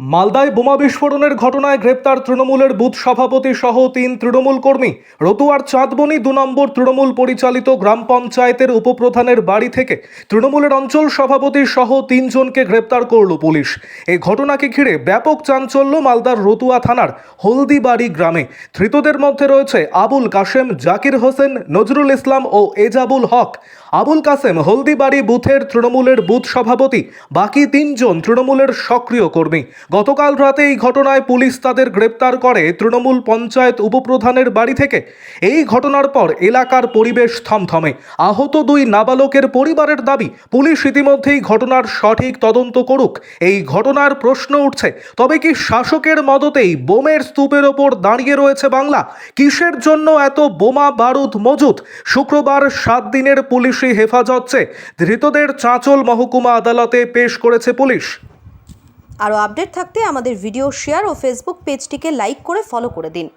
মালদায় বোমা বিস্ফোরণের ঘটনায় গ্রেপ্তার তৃণমূলের বুথ সভাপতি সহ ৩ তৃণমূল কর্মী। রতুয়ার চাঁদবনি ২ নম্বর তৃণমূল পরিচালিত গ্রাম পঞ্চায়েতের উপপ্রধানের বাড়ি থেকে তৃণমূলের অঞ্চল সভাপতি সহ ৩ জনকে গ্রেপ্তার করল পুলিশ। এই ঘটনাকে ঘিরে ব্যাপক চাঞ্চল্য মালদার রতুয়া থানার হলদিবাড়ি গ্রামে। ধৃতদের মধ্যে রয়েছে আবুল কাশেম, জাকির হোসেন, নজরুল ইসলাম ও এজাবুল হক। আবুল কাশেম হলদিবাড়ি বুথের তৃণমূলের বুথ সভাপতি, বাকি ৩ জন তৃণমূলের সক্রিয় কর্মী। গতকাল রাতে এই ঘটনায় পুলিশ তাদের গ্রেপ্তার করে তৃণমূল পঞ্চায়েত উপপ্রধানের বাড়ি থেকে। এই ঘটনার পর এলাকার পরিবেশ থমথমে। আহত ২ নাবালকের পরিবারের দাবি, পুলিশ ইতিমধ্যেই ঘটনার সঠিক তদন্ত করুক। এই ঘটনার প্রশ্ন উঠছে, তবে কি শাসকের মদতেই বোমের স্তূপের ওপর দাঁড়িয়ে রয়েছে বাংলা? কিসের জন্য এত বোমা বারুদ মজুত? শুক্রবার 7 দিনের পুলিশি হেফাজত চেয়ে ধৃতদের চাঁচল মহকুমা আদালতে পেশ করেছে পুলিশ। আরও আপডেট থাকতে আমাদের ভিডিও শেয়ার ও ফেসবুক পেজটিকে লাইক করে ফলো করে দিন।